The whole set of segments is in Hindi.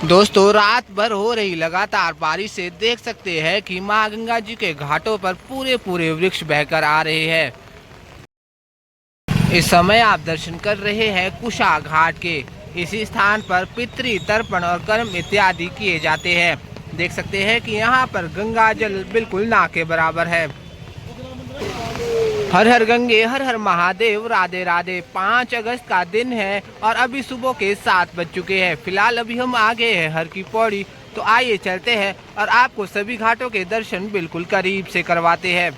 दोस्तों, रात भर हो रही लगातार बारिश से देख सकते हैं कि मां गंगा जी के घाटों पर पूरे पूरे वृक्ष बहकर आ रहे हैं। इस समय आप दर्शन कर रहे हैं कुशा घाट के। इसी स्थान पर पितृ तर्पण और कर्म इत्यादि किए जाते हैं। देख सकते हैं कि यहाँ पर गंगा जल बिल्कुल ना के बराबर है। हर हर गंगे हर हर महादेव, राधे राधे। 5 अगस्त का दिन है और अभी सुबह के 7 बज चुके हैं। फिलहाल अभी हम आ गए हैं हर की पौड़ी। तो आइए चलते हैं और आपको सभी घाटों के दर्शन बिल्कुल करीब से करवाते हैं।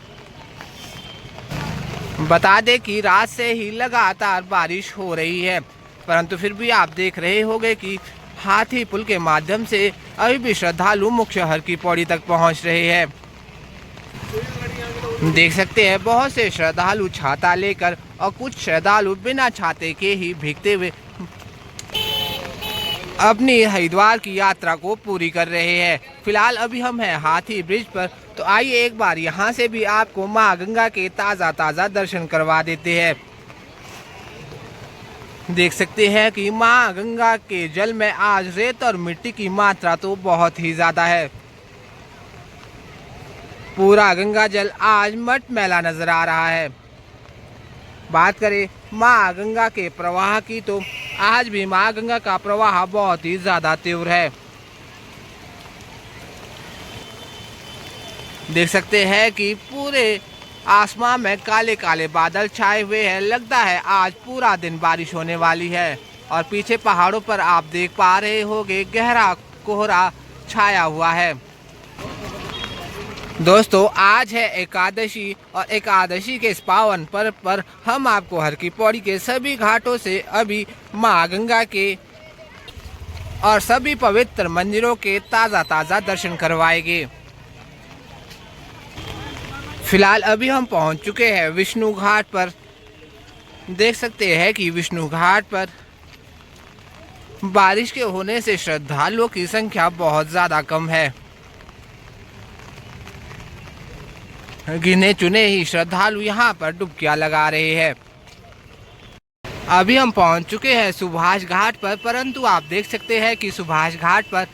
बता दें कि रात से ही लगातार बारिश हो रही है, परंतु फिर भी आप देख रहे होंगे कि हाथी पुल के माध्यम से अभी भी श्रद्धालु मुख्य हर की पौड़ी तक पहुंच रहे हैं। देख सकते हैं बहुत से श्रद्धालु छाता लेकर और कुछ श्रद्धालु बिना छाते के ही भीगते हुए अपनी हरिद्वार की यात्रा को पूरी कर रहे हैं। फिलहाल अभी हम हैं हाथी ब्रिज पर। तो आइए एक बार यहाँ से भी आपको माँ गंगा के ताज़ा ताज़ा दर्शन करवा देते हैं। देख सकते हैं कि माँ गंगा के जल में आज रेत और मिट्टी की मात्रा तो बहुत ही ज़्यादा है। पूरा गंगा जल आज मटमैला नजर आ रहा है। बात करें माँ गंगा के प्रवाह की, तो आज भी माँ गंगा का प्रवाह बहुत ही ज्यादा तीव्र है। देख सकते हैं कि पूरे आसमान में काले काले बादल छाए हुए हैं। लगता है आज पूरा दिन बारिश होने वाली है। और पीछे पहाड़ों पर आप देख पा रहे होंगे गहरा कोहरा छाया हुआ है। दोस्तों, आज है एकादशी और एकादशी के इस पावन पर्व पर हम आपको हर की पौड़ी के सभी घाटों से अभी माँ गंगा के और सभी पवित्र मंदिरों के ताज़ा ताज़ा दर्शन करवाएंगे। फिलहाल अभी हम पहुंच चुके हैं विष्णु घाट पर। देख सकते हैं कि विष्णु घाट पर बारिश के होने से श्रद्धालुओं की संख्या बहुत ज़्यादा कम है। गिने चुने ही श्रद्धालु यहाँ पर डुबकियां लगा रहे हैं। अभी हम पहुँच चुके हैं सुभाष घाट पर, परंतु आप देख सकते हैं कि सुभाष घाट पर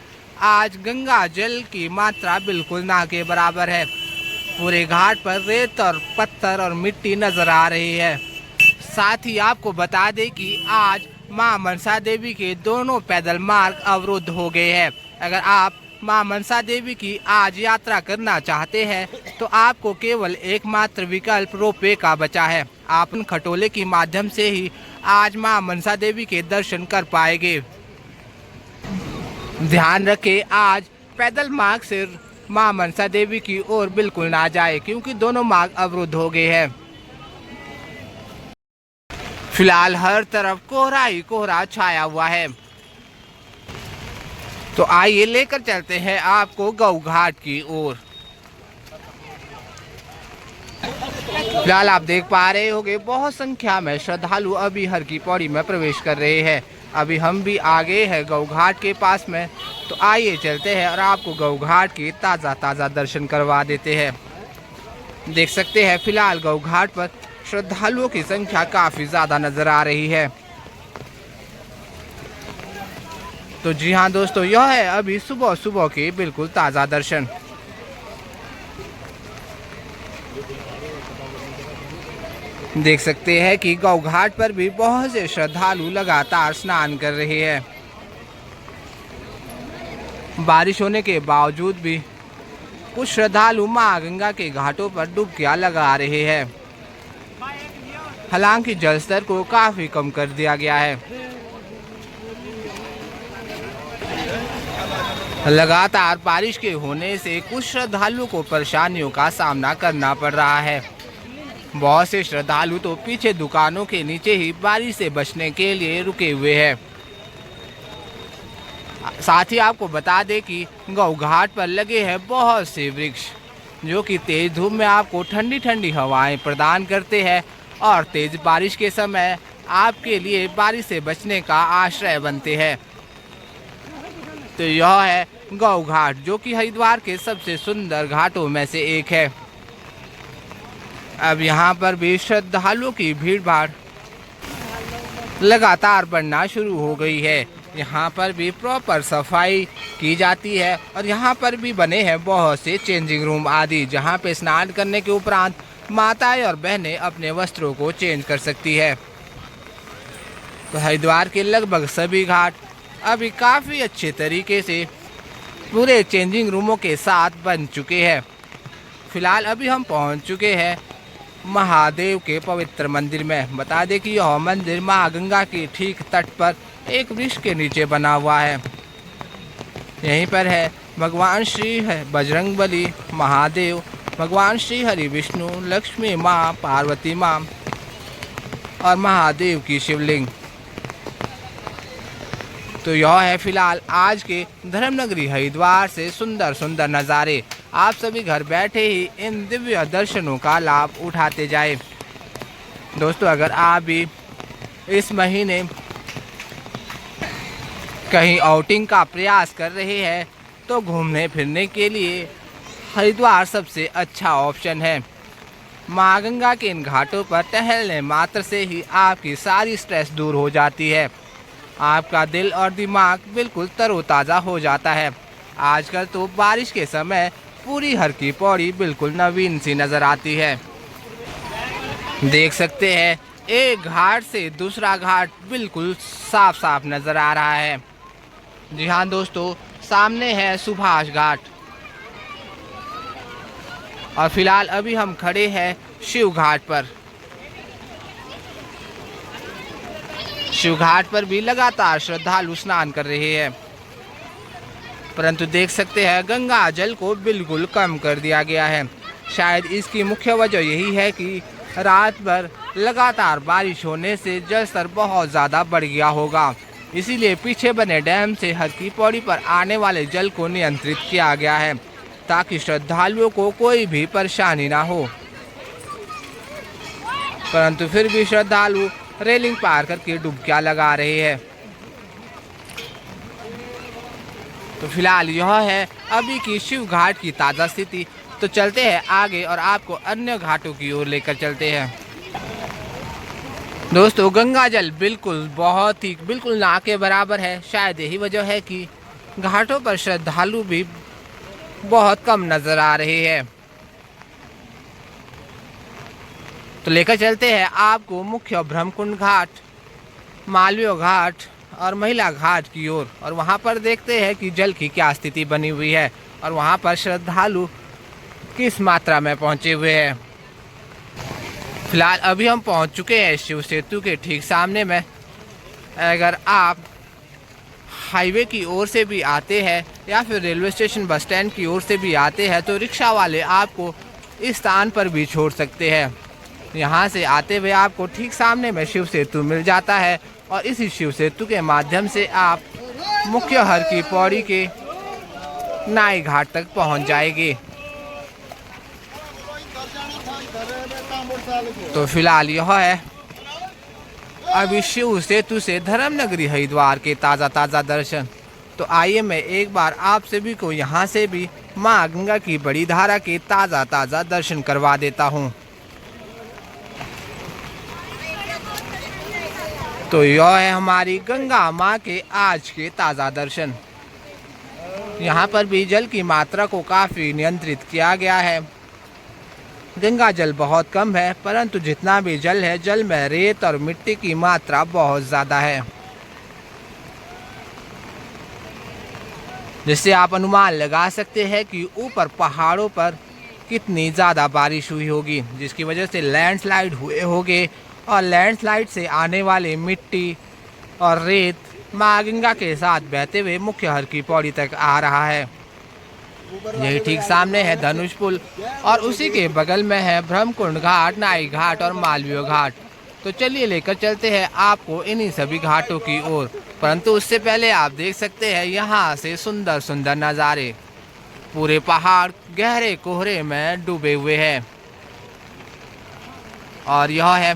आज गंगा जल की मात्रा बिल्कुल ना के बराबर है। पूरे घाट पर रेत और पत्थर और मिट्टी नजर आ रही है। साथ ही आपको बता दें कि आज मां मनसा देवी के दोनों पैदल मार्ग अवरुद्ध हो गए हैं। अगर आप मां मनसा देवी की आज यात्रा करना चाहते हैं तो आपको केवल एकमात्र विकल्प रोपवे का बचा है। आप उन खटोले के माध्यम से ही आज मां मनसा देवी के दर्शन कर पाएंगे। ध्यान रखें, आज पैदल मार्ग से मां मनसा देवी की ओर बिल्कुल ना जाए, क्योंकि दोनों मार्ग अवरुद्ध हो गए हैं। फिलहाल हर तरफ कोहरा ही कोहरा छाया हुआ है। तो आइए लेकर चलते हैं आपको गौ घाट की ओर। फिलहाल आप देख पा रहे होंगे बहुत संख्या में श्रद्धालु अभी हर की पौड़ी में प्रवेश कर रहे हैं। अभी हम भी आ गए हैं गौ घाट के पास में। तो आइए चलते हैं और आपको गौ घाट की ताज़ा ताज़ा दर्शन करवा देते हैं। देख सकते हैं फिलहाल गौ घाट पर श्रद्धालुओं की संख्या काफ़ी ज़्यादा नज़र आ रही है। तो जी हाँ दोस्तों, यह है अभी सुबह सुबह के बिल्कुल ताज़ा दर्शन। देख सकते हैं कि गौ घाट पर भी बहुत से श्रद्धालु लगातार स्नान कर रहे हैं। बारिश होने के बावजूद भी कुछ श्रद्धालु मां गंगा के घाटों पर डुबकियां लगा रहे हैं। हालांकि जल स्तर को काफी कम कर दिया गया है। लगातार बारिश के होने से कुछ श्रद्धालुओं को परेशानियों का सामना करना पड़ रहा है। बहुत से श्रद्धालु तो पीछे दुकानों के नीचे ही बारिश से बचने के लिए रुके हुए हैं। साथ ही आपको बता दें कि गौ घाट पर लगे हैं बहुत से वृक्ष, जो कि तेज धूप में आपको ठंडी ठंडी हवाएं प्रदान करते हैं और तेज बारिश के समय आपके लिए बारिश से बचने का आश्रय बनते हैं। तो यह है गौ घाट, जो कि हरिद्वार के सबसे सुंदर घाटों में से एक है। अब यहाँ पर भी श्रद्धालुओं की भीड़ भाड़ लगातार बढ़ना शुरू हो गई है। यहाँ पर भी प्रॉपर सफाई की जाती है और यहाँ पर भी बने हैं बहुत से चेंजिंग रूम आदि, जहाँ पे स्नान करने के उपरांत माताएं और बहनें अपने वस्त्रों को चेंज कर सकती है। तो हरिद्वार के लगभग सभी घाट अभी काफ़ी अच्छे तरीके से पूरे चेंजिंग रूमों के साथ बन चुके हैं। फिलहाल अभी हम पहुंच चुके हैं महादेव के पवित्र मंदिर में। बता दें कि यह मंदिर महागंगा के ठीक तट पर एक वृक्ष के नीचे बना हुआ है। यहीं पर है भगवान श्री बजरंगबली, महादेव, भगवान श्री हरि विष्णु, लक्ष्मी माँ, पार्वती माँ और महादेव की शिवलिंग। तो यह है फिलहाल आज के धर्मनगरी हरिद्वार से सुंदर सुंदर नज़ारे। आप सभी घर बैठे ही इन दिव्य दर्शनों का लाभ उठाते जाए। दोस्तों, अगर आप भी इस महीने कहीं आउटिंग का प्रयास कर रहे हैं तो घूमने फिरने के लिए हरिद्वार सबसे अच्छा ऑप्शन है। माँ गंगा के इन घाटों पर टहलने मात्र से ही आपकी सारी स्ट्रेस दूर हो जाती है। आपका दिल और दिमाग बिल्कुल तरोताज़ा हो जाता है। आजकल तो बारिश के समय पूरी हर की पौड़ी बिल्कुल नवीन सी नज़र आती है। देख सकते हैं एक घाट से दूसरा घाट बिल्कुल साफ साफ नज़र आ रहा है। जी हाँ दोस्तों, सामने है सुभाष घाट और फिलहाल अभी हम खड़े हैं शिव घाट पर। शिव घाट पर भी लगातार श्रद्धालु स्नान कर रहे हैं, परंतु देख सकते हैं गंगा जल को बिल्कुल कम कर दिया गया है। शायद इसकी मुख्य वजह यही है कि रात भर लगातार बारिश होने से जल स्तर बहुत ज़्यादा बढ़ गया होगा, इसीलिए पीछे बने डैम से हर की पौड़ी पर आने वाले जल को नियंत्रित किया गया है ताकि श्रद्धालुओं को कोई भी परेशानी ना हो। परंतु फिर भी श्रद्धालु रेलिंग पार करके डुबकियां लगा रहे हैं। तो फिलहाल यह है अभी की शिव घाट की ताज़ा स्थिति। तो चलते हैं आगे और आपको अन्य घाटों की ओर लेकर चलते हैं। दोस्तों, गंगा जल बिल्कुल ना के बराबर है। शायद यही वजह है कि घाटों पर श्रद्धालु भी बहुत कम नज़र आ रहे हैं। तो लेकर चलते हैं आपको मुख्य ब्रह्मकुंड घाट, मालवीय घाट और महिला घाट की ओर, और वहां पर देखते हैं कि जल की क्या स्थिति बनी हुई है और वहां पर श्रद्धालु किस मात्रा में पहुंचे हुए हैं। फिलहाल अभी हम पहुंच चुके हैं शिव सेतु के ठीक सामने में। अगर आप हाईवे की ओर से भी आते हैं या फिर रेलवे स्टेशन बस स्टैंड की ओर से भी आते हैं तो रिक्शा वाले आपको इस स्थान पर भी छोड़ सकते हैं। यहाँ से आते हुए आपको ठीक सामने में शिव सेतु मिल जाता है और इसी शिव सेतु के माध्यम से आप मुख्य हर की पौड़ी के नाई घाट तक पहुँच जाएंगे। तो फिलहाल यह है अभी शिव सेतु से धर्मनगरी हरिद्वार के ताज़ा दर्शन। तो आइए मैं एक बार आप सभी को यहाँ से भी माँ गंगा की बड़ी धारा के ताज़ा दर्शन करवा देता हूँ। तो यह है हमारी गंगा माँ के आज के ताज़ा दर्शन। यहाँ पर भी जल की मात्रा को काफ़ी नियंत्रित किया गया है। गंगा जल बहुत कम है, परंतु जितना भी जल है, जल में रेत और मिट्टी की मात्रा बहुत ज़्यादा है, जिससे आप अनुमान लगा सकते हैं कि ऊपर पहाड़ों पर कितनी ज़्यादा बारिश हुई होगी, जिसकी वजह से लैंडस्लाइड हुए होंगे और लैंडस्लाइड से आने वाले मिट्टी और रेत माँ गंगा के साथ बहते हुए मुख्य हर की पौड़ी तक आ रहा है। यही ठीक सामने है धनुष पुल और उसी के बगल में है ब्रह्मकुंड घाट, नाई घाट और मालवीय घाट। तो चलिए लेकर चलते हैं आपको इन्हीं सभी घाटों की ओर, परंतु उससे पहले आप देख सकते हैं यहाँ से सुंदर सुंदर नज़ारे। पूरे पहाड़ गहरे कोहरे में डूबे हुए हैं और यह है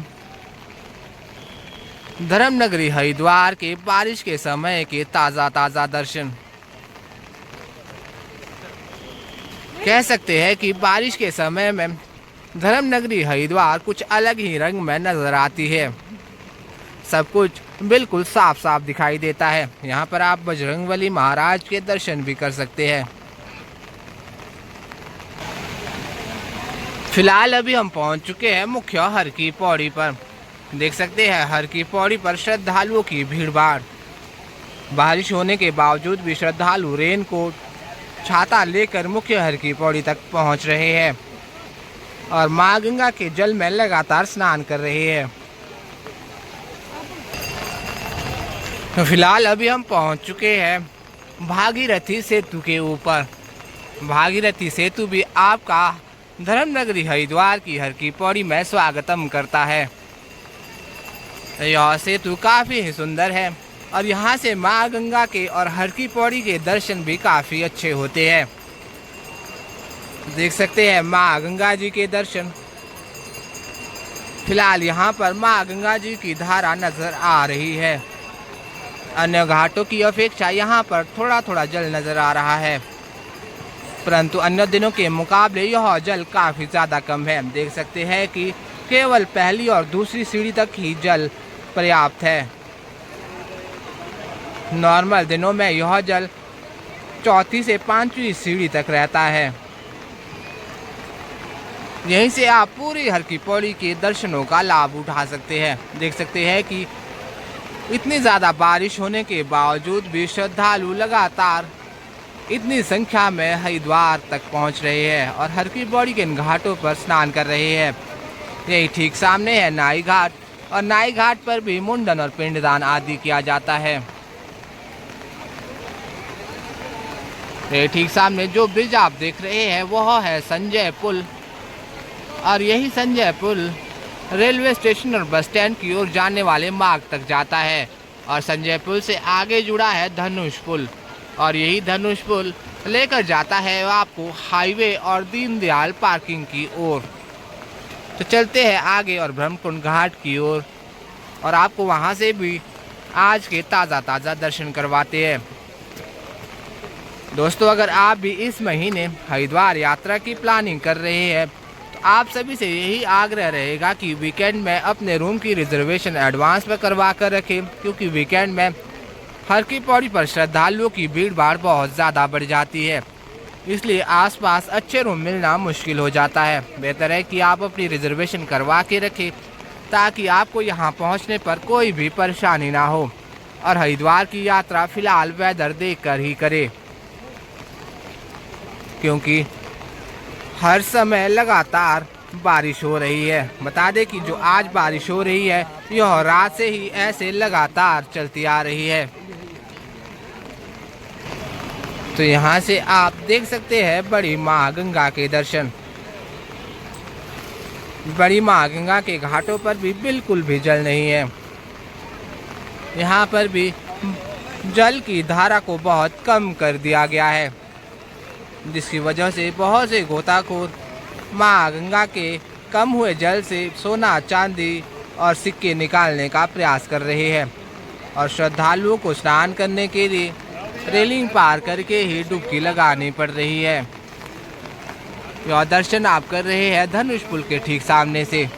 धर्मनगरी हरिद्वार के बारिश के समय के ताज़ा दर्शन। कह सकते हैं कि बारिश के समय में धर्मनगरी हरिद्वार कुछ अलग ही रंग में नज़र आती है। सब कुछ बिल्कुल साफ साफ दिखाई देता है। यहाँ पर आप बजरंगबली महाराज के दर्शन भी कर सकते हैं। फिलहाल अभी हम पहुँच चुके हैं मुख्य हर की पौड़ी पर। देख सकते हैं हर की पौड़ी पर श्रद्धालुओं की भीड़ भाड़। बारिश होने के बावजूद भी श्रद्धालु रेनकोट छाता लेकर मुख्य हर की पौड़ी तक पहुंच रहे हैं और मां गंगा के जल में लगातार स्नान कर रहे हैं। तो फिलहाल अभी हम पहुंच चुके हैं भागीरथी सेतु के ऊपर। भागीरथी सेतु भी आपका धर्मनगरी हरिद्वार की हर की पौड़ी में स्वागतम करता है। यह सेतु काफ़ी ही सुंदर है और यहाँ से माँ गंगा के और हर की पौड़ी के दर्शन भी काफ़ी अच्छे होते हैं। देख सकते हैं माँ गंगा जी के दर्शन। फिलहाल यहाँ पर माँ गंगा जी की धारा नजर आ रही है। अन्य घाटों की अपेक्षा यहाँ पर थोड़ा थोड़ा जल नजर आ रहा है, परंतु अन्य दिनों के मुकाबले यह जल काफ़ी ज़्यादा कम है। देख सकते हैं कि केवल पहली और दूसरी सीढ़ी तक ही जल पर्याप्त है। नॉर्मल दिनों में यह जल चौथी से पांचवी सीढ़ी तक रहता है। यहीं से आप पूरी हर की पौड़ी के दर्शनों का लाभ उठा सकते हैं। देख सकते हैं कि इतनी ज़्यादा बारिश होने के बावजूद भी श्रद्धालु लगातार इतनी संख्या में हरिद्वार तक पहुंच रहे हैं और हर की पौड़ी के इन घाटों पर स्नान कर रहे हैं। यही ठीक सामने है नाई घाट और नाई घाट पर भी मुंडन और पिंडदान आदि किया जाता है। ये ठीक सामने जो ब्रिज आप देख रहे हैं वह है संजय पुल और यही संजय पुल रेलवे स्टेशन और बस स्टैंड की ओर जाने वाले मार्ग तक जाता है और संजय पुल से आगे जुड़ा है धनुष पुल और यही धनुष पुल लेकर जाता है आपको हाईवे और दीनदयाल पार्किंग की ओर। तो चलते हैं आगे और ब्रह्मकुंड घाट की ओर और आपको वहां से भी आज के ताज़ा दर्शन करवाते हैं। दोस्तों, अगर आप भी इस महीने हरिद्वार यात्रा की प्लानिंग कर रहे हैं तो आप सभी से यही आग्रह रहेगा कि वीकेंड में अपने रूम की रिजर्वेशन एडवांस में करवा कर रखें, क्योंकि वीकेंड में हर की पौड़ी पर श्रद्धालुओं की भीड़ भाड़ बहुत ज़्यादा बढ़ जाती है, इसलिए आसपास अच्छे रूम मिलना मुश्किल हो जाता है। बेहतर है कि आप अपनी रिजर्वेशन करवा के रखें ताकि आपको यहाँ पहुँचने पर कोई भी परेशानी ना हो और हरिद्वार की यात्रा फिलहाल वेदर देख कर ही करें, क्योंकि हर समय लगातार बारिश हो रही है। बता दें कि जो आज बारिश हो रही है यह रात से ही ऐसे लगातार चलती आ रही है। तो यहाँ से आप देख सकते हैं बड़ी माँ गंगा के दर्शन। बड़ी माँ गंगा के घाटों पर भी बिल्कुल भी जल नहीं है। यहाँ पर भी जल की धारा को बहुत कम कर दिया गया है, जिसकी वजह से बहुत से गोताखोर माँ गंगा के कम हुए जल से सोना, चांदी और सिक्के निकालने का प्रयास कर रहे हैं और श्रद्धालुओं को स्नान करने के लिए रेलिंग पार करके ही डुबकी लगानी पड़ रही है। यह दर्शन आप कर रहे हैं धनुष पुल के ठीक सामने से।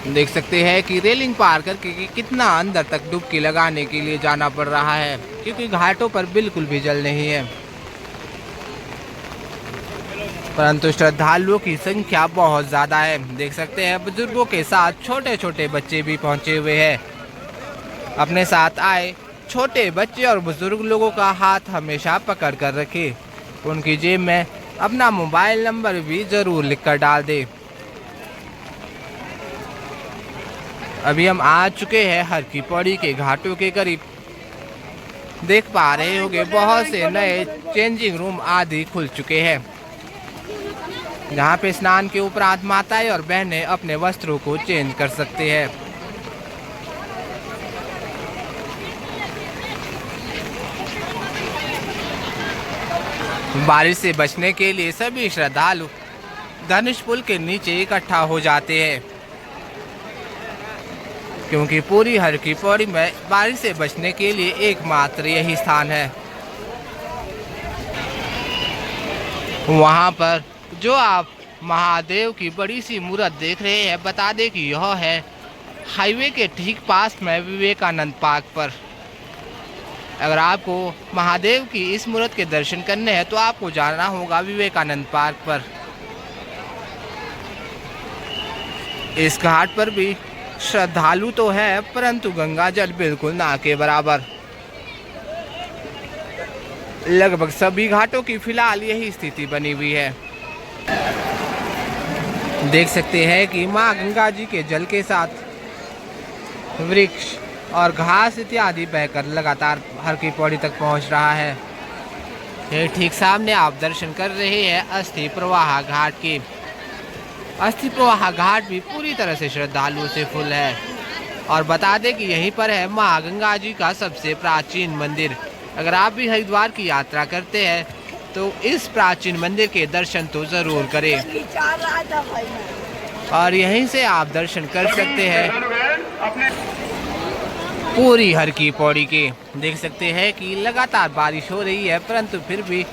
देख सकते हैं कि रेलिंग पार करके कितना अंदर तक डुबकी लगाने के लिए जाना पड़ रहा है, क्योंकि घाटों पर बिल्कुल भी जल नहीं है। परंतु श्रद्धालुओं की संख्या बहुत ज़्यादा है। देख सकते हैं बुजुर्गों के साथ छोटे छोटे बच्चे भी पहुंचे हुए हैं। अपने साथ आए छोटे बच्चे और बुजुर्ग लोगों का हाथ हमेशा पकड़ कर रखें। उनकी जेब में अपना मोबाइल नंबर भी ज़रूर लिख कर डाल दें। अभी हम आ चुके हैं हर की पौड़ी के घाटों के करीब। देख पा रहे होंगे बहुत से नए चेंजिंग रूम आदि खुल चुके हैं, जहाँ पे स्नान के उपरांत माताएं और बहनें अपने वस्त्रों को चेंज कर सकते हैं। बारिश से बचने के लिए सभी श्रद्धालु धनुष पुल के नीचे इकट्ठा हो जाते हैं, क्योंकि पूरी हर की पौड़ी में बारिश से बचने के लिए एकमात्र यही स्थान है। वहाँ पर जो आप महादेव की बड़ी सी मूर्त देख रहे हैं। बता दें कि यह है हाईवे के ठीक पास में विवेकानंद पार्क पर। अगर आपको महादेव की इस मूर्त के दर्शन करने हैं तो आपको जाना होगा विवेकानंद पार्क पर। इस घाट पर भी श्रद्धालु तो है, परंतु गंगा जल बिल्कुल ना के बराबर। लगभग सभी घाटों की फिलहाल यही स्थिति बनी हुई है। देख सकते हैं कि मां गंगा जी के जल के साथ वृक्ष और घास इत्यादि बहकर लगातार हर की पौड़ी तक पहुंच रहा है। ये ठीक सामने आप दर्शन कर रहे हैं अस्थि प्रवाह घाट की। अस्थि प्रवाह घाट भी पूरी तरह से श्रद्धालुओं से फुल है। और बता दें कि यहीं पर है मां गंगा जी का सबसे प्राचीन मंदिर। अगर आप भी हरिद्वार की यात्रा करते हैं तो इस प्राचीन मंदिर के दर्शन तो जरूर करें। और यहीं से आप दर्शन कर सकते हैं पूरी हर की पौड़ी के। देख सकते हैं कि लगातार बारिश हो रही है, परंतु फिर भी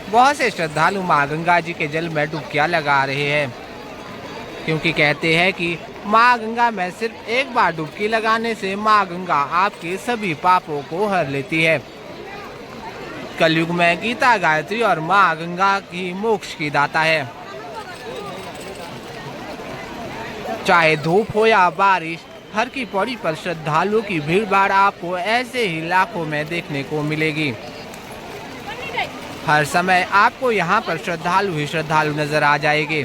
बहुत से श्रद्धालु मां गंगा जी के जल में डुबकियां लगा रहे हैं, क्योंकि कहते हैं कि मां गंगा में सिर्फ एक बार डुबकी लगाने से मां गंगा आपके सभी पापों को हर लेती है। कलयुग में गीता गायत्री और मां गंगा की मोक्ष की दाता है। चाहे धूप हो या बारिश, हर की पौड़ी पर श्रद्धालुओं की भीड़ भाड़ आपको ऐसे ही लाखों में देखने को मिलेगी। हर समय आपको यहाँ पर श्रद्धालु ही श्रद्धालु नजर आ जाएंगे।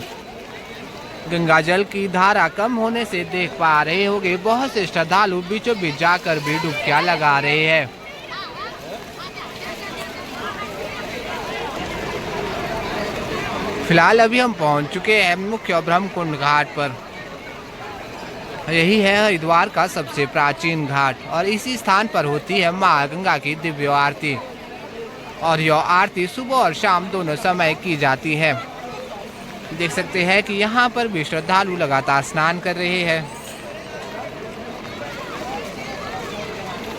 गंगा जल की धारा कम होने से देख पा रहे होंगे बहुत से श्रद्धालु बीचों बीच जाकर भी डुबकियां लगा रहे हैं। फिलहाल अभी हम पहुंच चुके हैं मुख्य ब्रह्मकुंड घाट पर। यही है हरिद्वार का सबसे प्राचीन घाट और इसी स्थान पर होती है मां गंगा की दिव्य आरती। और यह आरती सुबह और शाम दोनों समय की जाती है। देख सकते हैं कि यहाँ पर भी श्रद्धालु लगातार स्नान कर रहे हैं।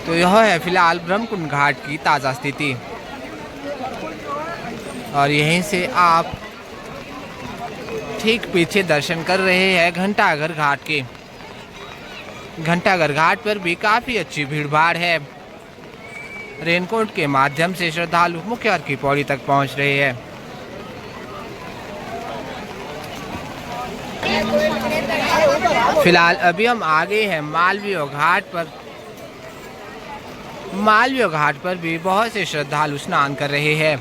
तो यह है फिलहाल ब्रह्मकुंड घाट की ताज़ा स्थिति। और यहीं से आप ठीक पीछे दर्शन कर रहे हैं घंटाघर घाट के। घंटाघर घाट पर भी काफ़ी अच्छी भीड़ भाड़ है। रेनकोट के माध्यम से श्रद्धालु मुख्य हर की पौड़ी तक पहुंच रहे हैं। फिलहाल अभी हम आ गए हैं मालवीय घाट पर। मालवीय घाट पर भी बहुत से श्रद्धालु स्नान कर रहे हैं।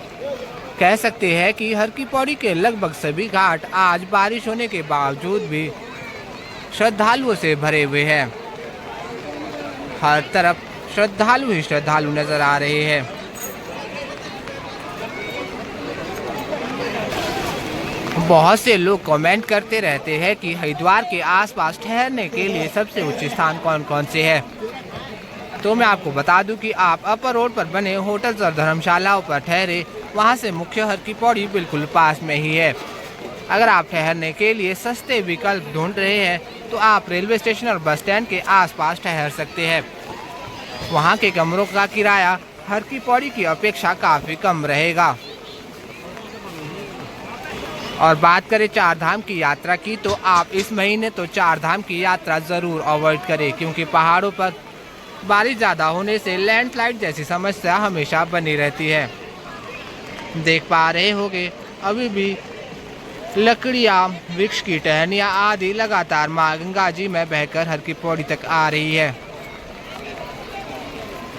कह सकते हैं कि हर की पौड़ी के लगभग सभी घाट आज बारिश होने के बावजूद भी श्रद्धालुओं से भरे हुए हैं। हर तरफ श्रद्धालु ही श्रद्धालु नजर आ रहे हैं। बहुत से लोग कमेंट करते रहते हैं कि हरिद्वार के आसपास ठहरने के लिए सबसे उच्च स्थान कौन कौन से हैं। तो मैं आपको बता दूं कि आप अपर रोड पर बने होटल्स और धर्मशालाओं पर ठहरे, वहां से मुख्य हर की पौड़ी बिल्कुल पास में ही है। अगर आप ठहरने के लिए सस्ते विकल्प ढूंढ रहे हैं तो आप रेलवे स्टेशन और बस स्टैंड के आसपास ठहर सकते हैं। वहां के कमरों का किराया हर की पौड़ी की अपेक्षा काफ़ी कम रहेगा। और बात करें चार धाम की यात्रा की तो आप इस महीने तो चार धाम की यात्रा ज़रूर अवॉइड करें, क्योंकि पहाड़ों पर बारिश ज़्यादा होने से लैंडस्लाइड जैसी समस्या हमेशा बनी रहती है। देख पा रहे होंगे अभी भी लकड़ियाँ, वृक्ष की टहनियाँ आदि लगातार मां गंगा जी में बहकर हर की पौड़ी तक आ रही है।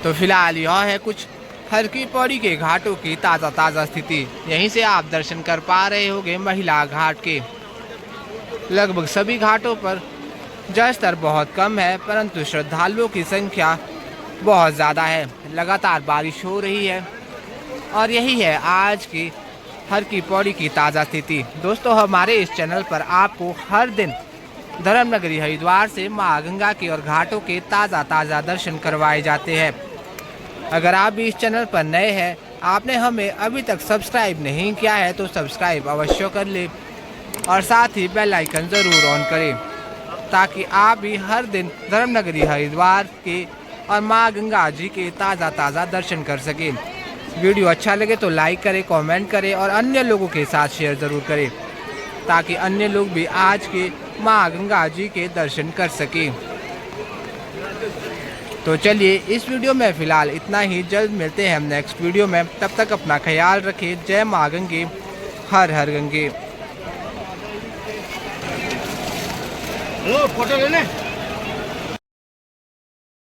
तो फिलहाल यह है कुछ हर की पौड़ी के घाटों की ताज़ा स्थिति। यहीं से आप दर्शन कर पा रहे होंगे महिला घाट के। लगभग सभी घाटों पर जल स्तर बहुत कम है, परंतु श्रद्धालुओं की संख्या बहुत ज़्यादा है। लगातार बारिश हो रही है और यही है आज की हर की पौड़ी की ताज़ा स्थिति। दोस्तों, हमारे इस चैनल पर आपको हर दिन धर्मनगरी हरिद्वार से मां गंगा की और घाटों के ताज़ा दर्शन करवाए जाते हैं। अगर आप भी इस चैनल पर नए हैं, आपने हमें अभी तक सब्सक्राइब नहीं किया है तो सब्सक्राइब अवश्य कर ले और साथ ही बेल आइकन ज़रूर ऑन करें, ताकि आप भी हर दिन धर्मनगरी हरिद्वार के और मां गंगा जी के ताज़ा दर्शन कर सकें। वीडियो अच्छा लगे तो लाइक करें, कमेंट करें और अन्य लोगों के साथ शेयर ज़रूर करें। ताकि अन्य लोग भी आज के माँ गंगा जी के दर्शन कर सकें। तो चलिए इस वीडियो में फ़िलहाल इतना ही। जल्द मिलते हैं हम नेक्स्ट वीडियो में। तब तक अपना ख्याल रखें। जय माँ गंगे, हर हर गंगे। फोटो लेने